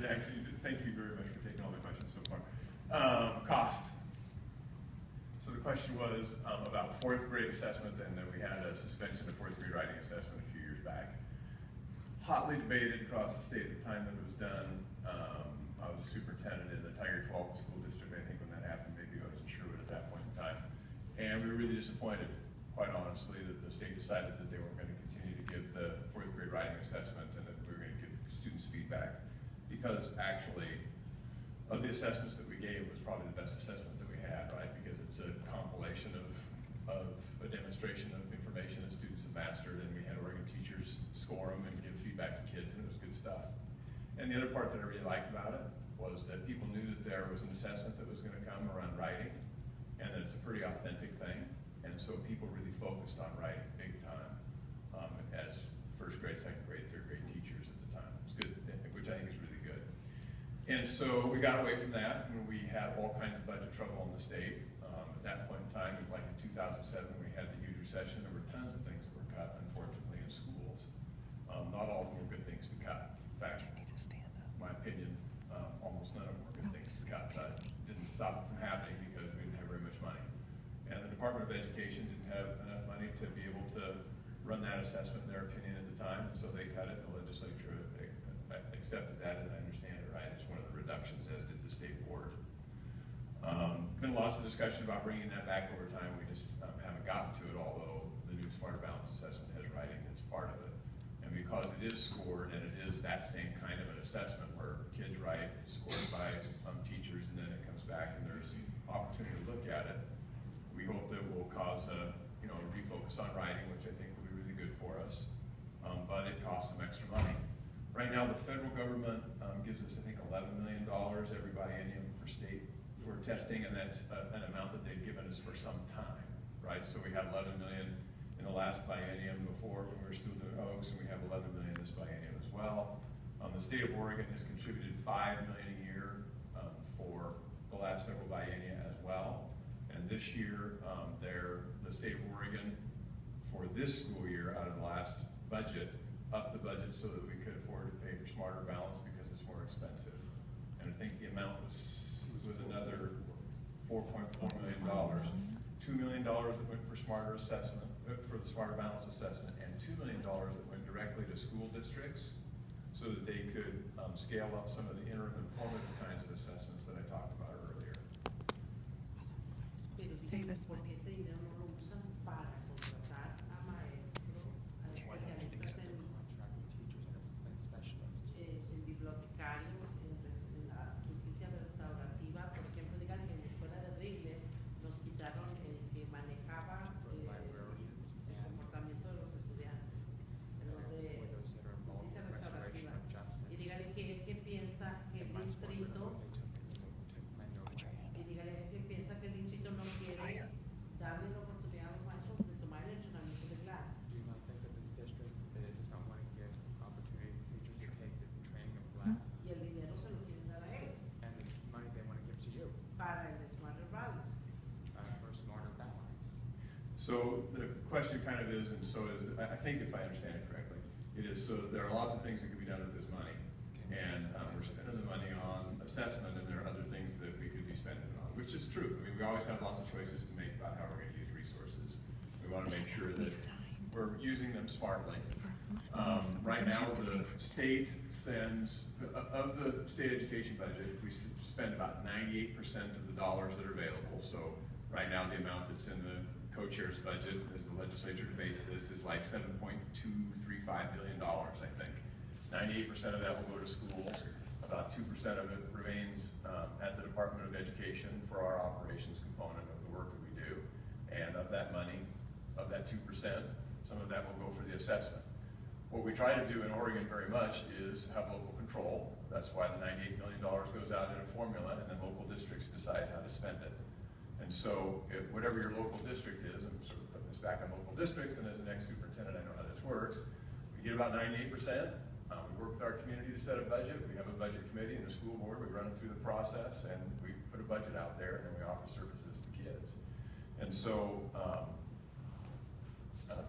actually, thank you very much for taking all the questions so far. Cost. So the question was about fourth grade assessment, and then we had a suspension of fourth grade writing assessment a few years back. Hotly debated across the state at the time that it was done. I was a superintendent in the Tiger 12 school district, I think, when that happened. Maybe I was in Sherwood at that point in time. And we were really disappointed, quite honestly, that the state decided that they weren't going to continue to give the fourth grade writing assessment and that we were going to give students feedback. Because actually, of the assessments that we gave, it was probably the best assessment that we had, right? Because it's a compilation of a demonstration of information that students have mastered, and we had Oregon teachers score them and give feedback to kids, and it was good stuff. And the other part that I really liked about it was that people knew that there was an assessment that was going to come around writing, and that it's a pretty authentic thing, and so people really focused on writing big time as first grade, second grade, third grade teachers at the time. It's good, which I think is really good. And so we got away from that, and we had all kinds of budget trouble in the state. At that point in time, like in 2007, we had the huge recession. There were tons of things that were cut, unfortunately, in schools. Not all of them were good things to cut. In fact, in my opinion, almost none of them were good things to cut, but it didn't stop it from happening because we didn't have very much money. And the Department of Education didn't have enough money to be able to run that assessment in their opinion at the time, and so they cut it. The legislature accepted that, as I understand it, right? It's one of the reductions, as did the state board. Been lots of discussion about bringing that back over time. We just haven't gotten to it, although the new Smarter Balance assessment has writing that's part of it. And because it is scored, and it is that same kind of an assessment where kids write, scored by teachers, and then it comes back and there's opportunity to look at it, we hope that will cause a refocus on writing, which I think will be really good for us. But it costs some extra money. Right now, the federal government gives us, I think, $11 million every biennium for testing, and that's an amount that they've given us for some time, right? So we had $11 million in the last biennium before when we were still doing OAKS, and we have $11 million this biennium as well. The state of Oregon has contributed $5 million a year for the last several biennia as well. And this year, the state of Oregon, for this school year, out of the last budget, upped the budget so that we could afford to pay for Smarter Balance because it's more expensive. And I think the amount was another $4.4 million. $2 million that went for Smarter Assessment, for the Smarter Balance assessment, and $2 million that went directly to school districts so that they could scale up some of the interim and formative kinds of assessments that I talked about earlier. Save us money. So the question kind of is, and so is, I think if I understand it correctly, it is so there are lots of things that can be done with this money. And we're spending the money on assessment, and there are other things that we could be spending it on, which is true. I mean, we always have lots of choices to make about how we're going to use resources. We want to make sure that we're using them smartly. Right now, the state sends, of the state education budget, we spend about 98% of the dollars that are available. So right now, the amount that's in the co-chair's budget, as the legislature debates this, is like $7.235 billion, I think. 98% of that will go to schools. About 2% of it remains at the Department of Education for our operations component of the work that we do. And of that money, of that 2%, some of that will go for the assessment. What we try to do in Oregon very much is have local control. That's why the $98 million goes out in a formula, and then local districts decide how to spend it. And so, whatever your local district is, I'm sort of putting this back on local districts, and as an ex-superintendent, I know how this works. We get about 98%. We work with our community to set a budget. We have a budget committee and a school board. We run them through the process, and we put a budget out there, and then we offer services to kids. And so,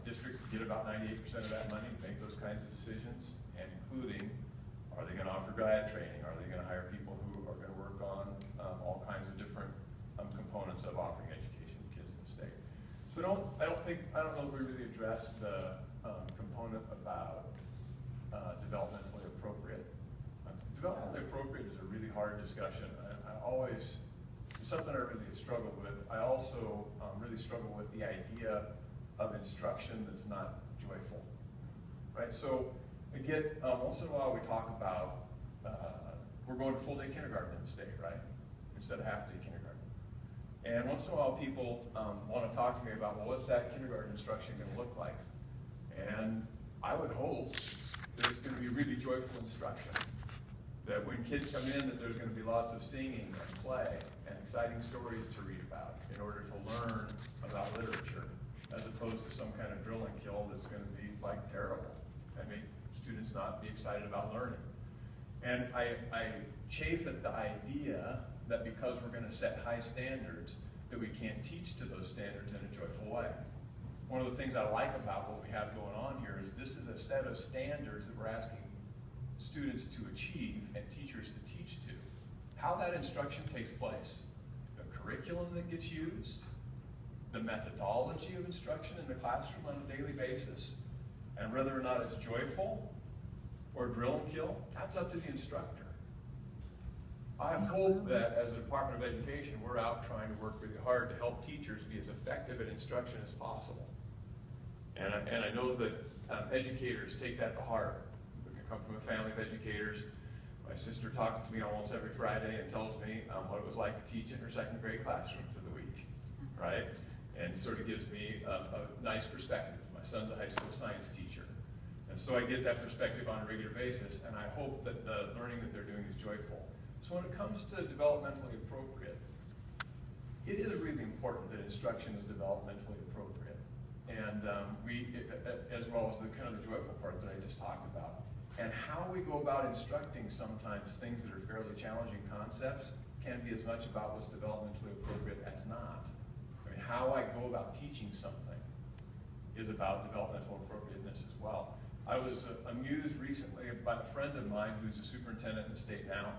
districts get about 98% of that money, make those kinds of decisions, and including Are they going to offer grad training? Are they going to hire people who are going to work on all kinds of different components of offering education to kids in the state? So I don't know if we really addressed the component about developmentally appropriate. Developmentally appropriate is a really hard discussion. It's something I really struggle with. I also really struggle with the idea of instruction that's not joyful, right? So again, once in a while we talk about, we're going to full-day kindergarten in the state, right? Instead of half-day kindergarten. And once in a while people want to talk to me about, well, what's that kindergarten instruction going to look like? And I would hope that it's going to be really joyful instruction. That when kids come in, that there's going to be lots of singing and play and exciting stories to read about in order to learn about literature, as opposed to some kind of drill and kill that's going to be like terrible and make students not be excited about learning. And I chafe at the idea that because we're going to set high standards, that we can't teach to those standards in a joyful way. One of the things I like about what we have going on here is this is a set of standards that we're asking students to achieve and teachers to teach to. How that instruction takes place, the curriculum that gets used, the methodology of instruction in the classroom on a daily basis, and whether or not it's joyful or drill and kill, that's up to the instructor. I hope that as a Department of Education, we're out trying to work really hard to help teachers be as effective at instruction as possible. And I know that educators take that to heart. I come from a family of educators. My sister talks to me almost every Friday and tells me what it was like to teach in her second grade classroom for the week, right? And sort of gives me a nice perspective. My son's a high school science teacher. And so I get that perspective on a regular basis, and I hope that the learning that they're doing is joyful. So when it comes to developmentally appropriate, it is really important that instruction is developmentally appropriate. And as well as the kind of the joyful part that I just talked about. And how we go about instructing sometimes things that are fairly challenging concepts can be as much about what's developmentally appropriate as not. I mean, how I go about teaching something is about developmental appropriateness as well. I was amused recently by a friend of mine who's a superintendent in the state now,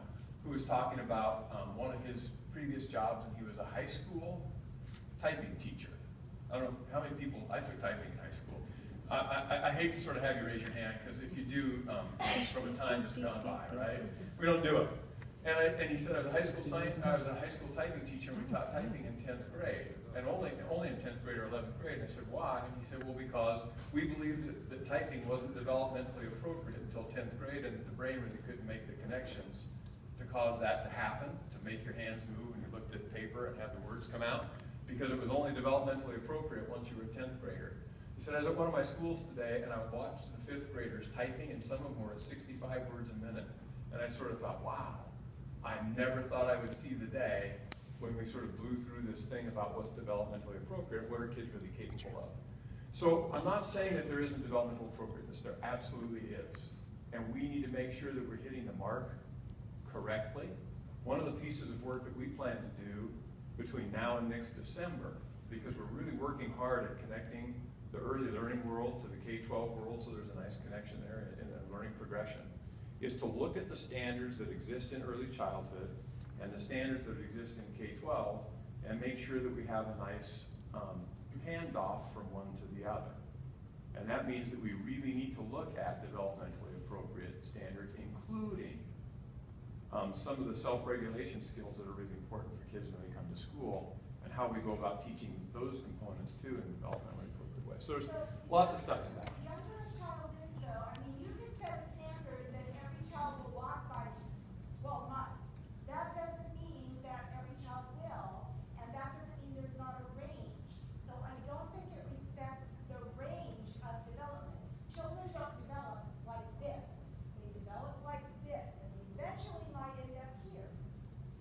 who was talking about one of his previous jobs, and he was a high school typing teacher. I don't know how many people, I took typing in high school. I hate to sort of have you raise your hand, because if you do, it's from a time that's gone by, right? We don't do it. And he said, I was a high school typing teacher, and we taught typing in 10th grade, and only in 10th grade or 11th grade. And I said, why? And he said, well, because we believed that typing wasn't developmentally appropriate until 10th grade, and that the brain really couldn't make the connections to cause that to happen, to make your hands move when you looked at paper and had the words come out, because it was only developmentally appropriate once you were a 10th grader. He said, I was at one of my schools today, and I watched the 5th graders typing, and some of them were at 65 words a minute. And I sort of thought, wow, I never thought I would see the day when we sort of blew through this thing about what's developmentally appropriate, what are kids really capable of. So I'm not saying that there isn't developmental appropriateness, there absolutely is. And we need to make sure that we're hitting the mark correctly. One of the pieces of work that we plan to do between now and next December, because we're really working hard at connecting the early learning world to the K-12 world, so there's a nice connection there in the learning progression, is to look at the standards that exist in early childhood and the standards that exist in K-12 and make sure that we have a nice handoff from one to the other. And that means that we really need to look at developmentally appropriate standards, including some of the self-regulation skills that are really important for kids when they come to school, and how we go about teaching those components too in a developmentally appropriate way. So there's lots of stuff to that. The younger a child is, though, I mean, you can set a standard that every child will walk by 12 months. That doesn't mean that every child will, and that doesn't mean there's not a range. So I don't think it respects the range of development. Children don't develop like this. They develop like this, and they eventually might end up here.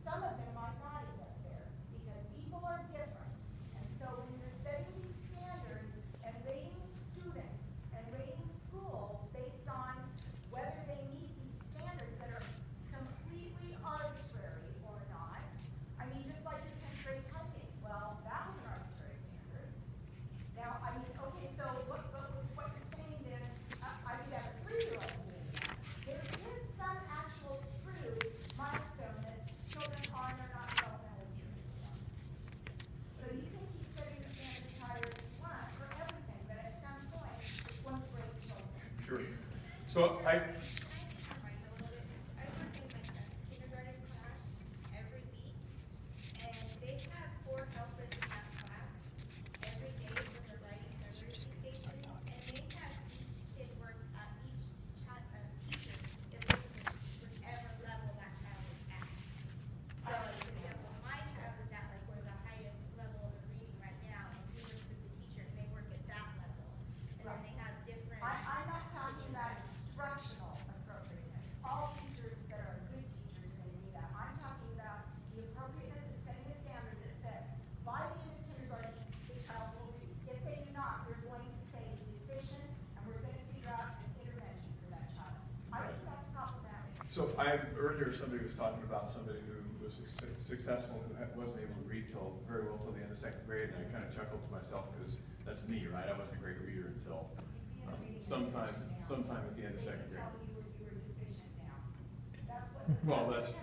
Some of them might not end up there, because people are different. And so when you're setting these standards and rating students and rating schools, So I, I work in my son's kindergarten class every week, and they have 4 helpers in that class every day when they're writing their literacy stations, and they have each kid work, each teacher is working with whatever level that child is at. So, like, for example, my child is at like one of the highest level of reading right now, and he works with the teacher, and they work at that level. And then they have different. I'm not talking about instructional appropriateness. All teachers that are good teachers are going to do that. I'm talking about the appropriateness of setting a standard that says, by the end of kindergarten, the child will read. If they do not, we're going to say deficient, and we're going to figure out an intervention for that child. I think that's problematic. so earlier somebody was talking about somebody who was successful, who wasn't able to read very well till the end of 2nd grade, and I kind of chuckled to myself because that's me, right? I wasn't a great reader until sometime at the end of 2nd grade. Well, that's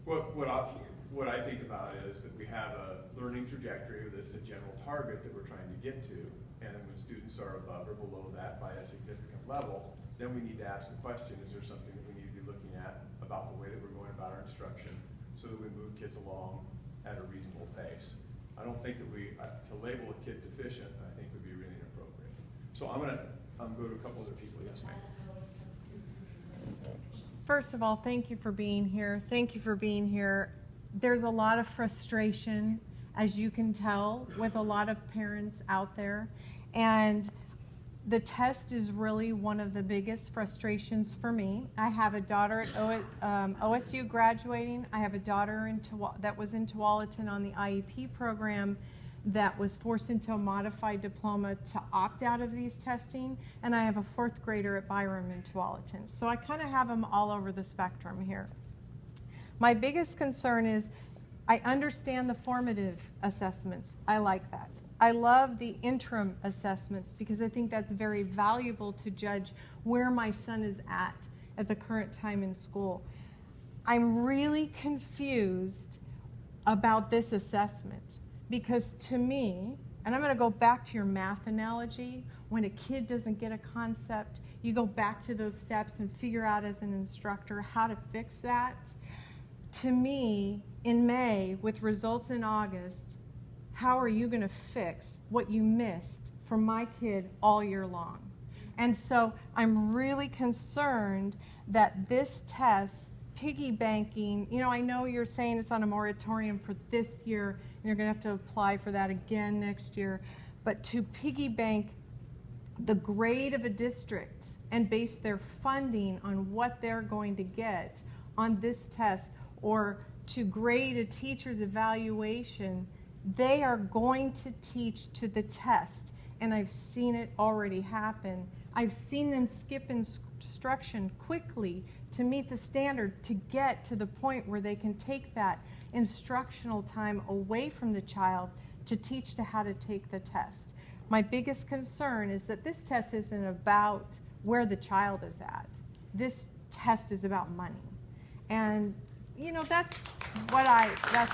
what I think about is that we have a learning trajectory that's a general target that we're trying to get to, and when students are above or below that by a significant level, then we need to ask the question: is there something that we need to be looking at about the way that we're going about our instruction, so that we move kids along at a reasonable pace? I don't think that to label a kid deficient, I think would be really inappropriate. So I'm gonna go to a couple other people. Yes, ma'am. First of all, thank you for being here. Thank you for being here. There's a lot of frustration, as you can tell, with a lot of parents out there. And the test is really one of the biggest frustrations for me. I have a daughter at OSU graduating. I have a daughter that was in Tualatin on the IEP program that was forced into a modified diploma to opt out of these testing. And I have a 4th grader at Byram in Tualatin. So I kind of have them all over the spectrum here. My biggest concern is I understand the formative assessments. I like that. I love the interim assessments because I think that's very valuable to judge where my son is at the current time in school. I'm really confused about this assessment because to me, and I'm going to go back to your math analogy, when a kid doesn't get a concept, you go back to those steps and figure out as an instructor how to fix that. To me, in May, with results in August, how are you going to fix what you missed from my kid all year long? And so I'm really concerned that this test, piggybacking, I know you're saying it's on a moratorium for this year, and you're going to have to apply for that again next year, but to piggybank the grade of a district and base their funding on what they're going to get on this test, or to grade a teacher's evaluation, they are going to teach to the test. And I've seen it already happen. I've seen them skip instruction quickly to meet the standard to get to the point where they can take that instructional time away from the child to teach to how to take the test. My biggest concern is that this test isn't about where the child is at. This test is about money. And that's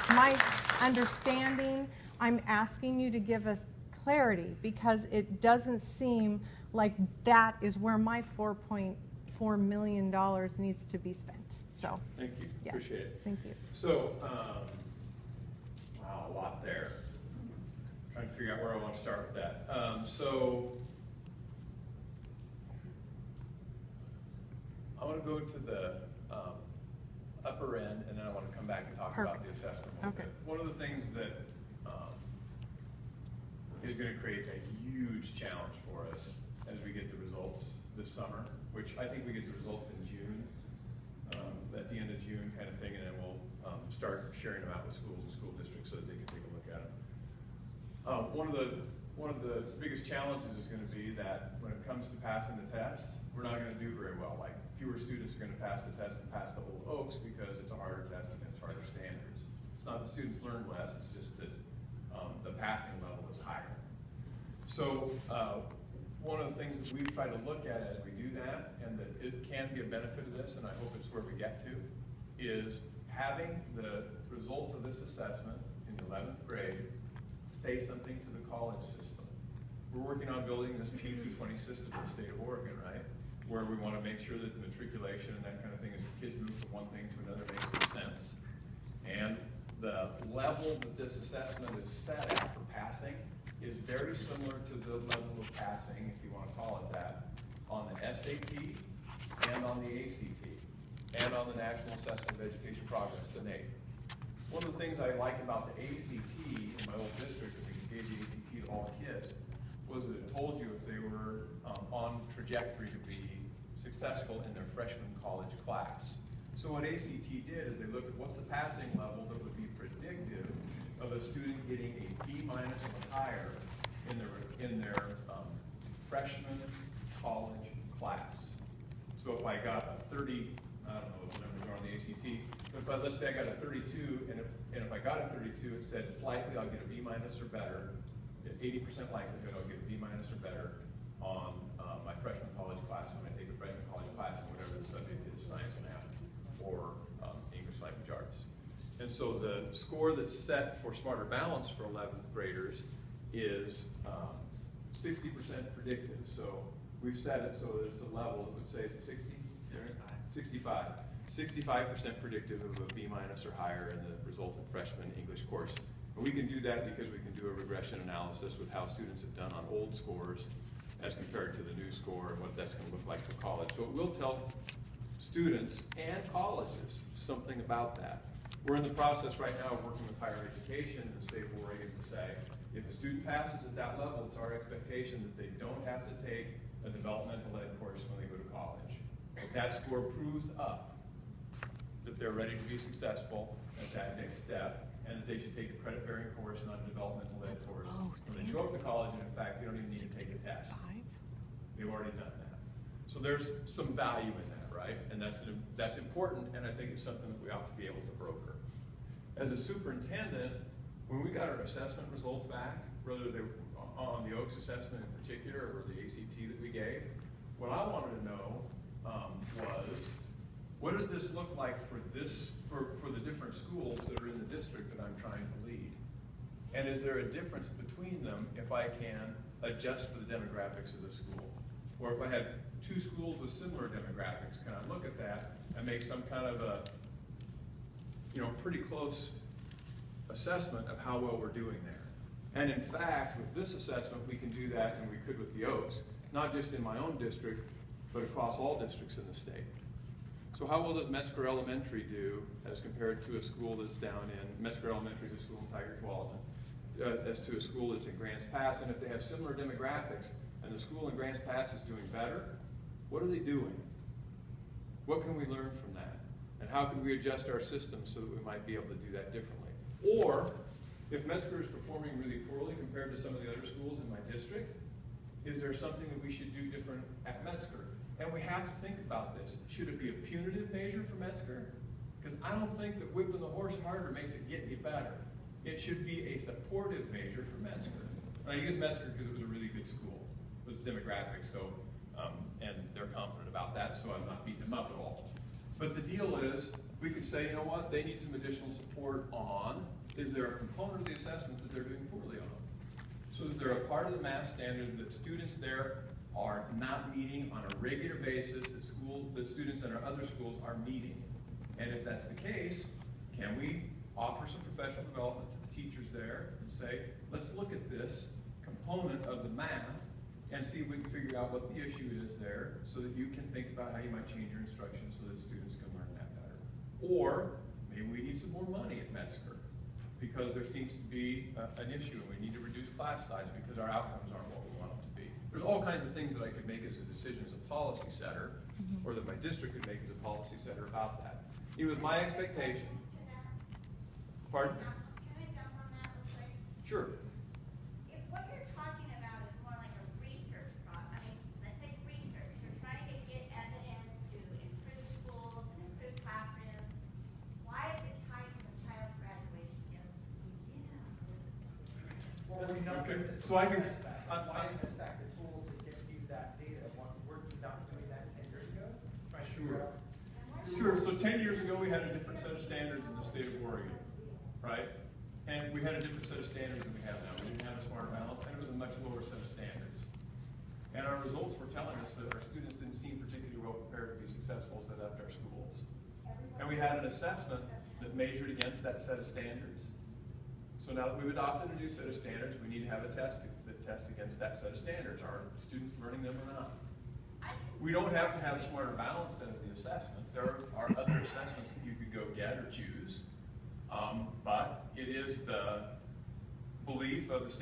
my understanding. I'm asking you to give us clarity because it doesn't seem like that is where my $4.4 million needs to be spent. So Thank you. yes. Appreciate it. Thank you. So, wow, a lot there. Trying to figure out where I want to start with that. So I want to go to the upper end, and then I want to come back and talk about the assessment a little bit. One of the things that is going to create a huge challenge for us as we get the results this summer, which I think we get the results in June, at the end of June kind of thing, and then we'll start sharing them out with schools and school districts so that they can take a look at them. One of the biggest challenges is going to be that when it comes to passing the test, we're not going to do very well. Like, fewer students are going to pass the test and pass the whole Oaks because it's a harder test and it's harder standards. It's not that students learn less, it's just that the passing level is higher. So one of the things that we try to look at as we do that, and that it can be a benefit of this, and I hope it's where we get to, is having the results of this assessment in the 11th grade say something to the college system. We're working on building this P through 20 system in the state of Oregon, right? where we want to make sure that the matriculation and that kind of thing, as kids move from one thing to another, makes some sense. And the level that this assessment is set at for passing is very similar to the level of passing, if you want to call it that, on the SAT and on the ACT and on the National Assessment of Education Progress, the NAEP. One of the things I liked about the ACT in my old district, that we gave the ACT to all kids, was that it told you if they were on trajectory to be successful in their freshman college class. So what ACT did is they looked at what's the passing level that would be predictive of a student getting a B- or higher in their freshman college class. So if I got a 30, I don't know what the numbers are on the ACT, but let's say I got a 32, and if I got a 32, it said it's likely I'll get a B- or better, 80% likelihood I'll get a B- or better on my freshman college class when I take a freshman college class in whatever the subject is, science, math, or English language arts. And so the score that's set for Smarter Balance for 11th graders is 60% predictive. So we've set it so that it's a level that would say 60? 65. 65% predictive of a B- or higher in the resultant freshman English course. And we can do that because we can do a regression analysis with how students have done on old scores as compared to the new score and what that's going to look like for college. So it will tell students and colleges something about that. We're in the process right now of working with higher education in the state of Oregon to say, if a student passes at that level, it's our expectation that they don't have to take a developmental ed course when they go to college. If that score proves up that they're ready to be successful at that next step, and that they should take a credit-bearing course, not a developmental ed course. When they show up to college, and in fact, they don't even need to take a test. They've already done that. So there's some value in that, right? And that's important, and I think it's something that we ought to be able to broker. As a superintendent, when we got our assessment results back, whether they were on the Oaks assessment in particular or the ACT that we gave, what I wanted to know was, what does this look like for the different schools that are in the district that I'm trying to lead? And is there a difference between them if I can adjust for the demographics of the school? Or if I have two schools with similar demographics, can I look at that and make some kind of a, pretty close assessment of how well we're doing there? And in fact, with this assessment, we can do that, and we could with the Oaks, not just in my own district, but across all districts in the state. So how well does Metzger Elementary do as compared to a school that's down in, Metzger Elementary is a school in Tiger Tualatin, as to a school that's in Grants Pass? And if they have similar demographics and the school in Grants Pass is doing better, what are they doing? What can we learn from that? And how can we adjust our system so that we might be able to do that differently? Or, if Metzger is performing really poorly compared to some of the other schools in my district, is there something that we should do different at Metzger? And we have to think about this. Should it be a punitive measure for Metzger? Because I don't think that whipping the horse harder makes it get any better. It should be a supportive measure for Metzger. And I use Metzger because it was a really good school with its demographics, so, and they're confident about that, so I'm not beating them up at all. But the deal is, we could say, you know what, they need some additional support on, is there a component of the assessment that they're doing poorly on? So is there a part of the math standard that students there are not meeting on a regular basis that students in our other schools are meeting? And if that's the case, can we offer some professional development to the teachers there and say, let's look at this component of the math and see if we can figure out what the issue is there so that you can think about how you might change your instruction so that students can learn that better. Or maybe we need some more money at Metzger because there seems to be an issue and we need to reduce class size because our outcomes aren't what we want them to be. There's all kinds of things that I could make as a decision as a policy setter, or that my district could make as a policy setter about that. It was my expectation. Pardon? Can I jump on that real quick? Sure. If what you're talking about is more like a research let's say research, you're trying to get evidence to improve schools and improve classrooms, why is it tied to the child's graduation? Well, we know. Okay. So I can. Why isn't this back the tool to get you that data? Were you not doing that 10 years ago? Sure. So 10 years ago, we had a different set of standards in the state of Oregon, right? And we had a different set of standards than we have now. We didn't have a Smarter Balance, and it was a much lower set of standards. And our results were telling us that our students didn't seem particularly well prepared to be successful as they left our schools. And we had an assessment that measured against that set of standards. So now that we've adopted a new set of standards, we need to have a test that tests against that set of standards. Are students learning them or not? We don't have to have Smarter Balanced as the assessment. There are other assessments that you could go get or choose. But it is the belief of the state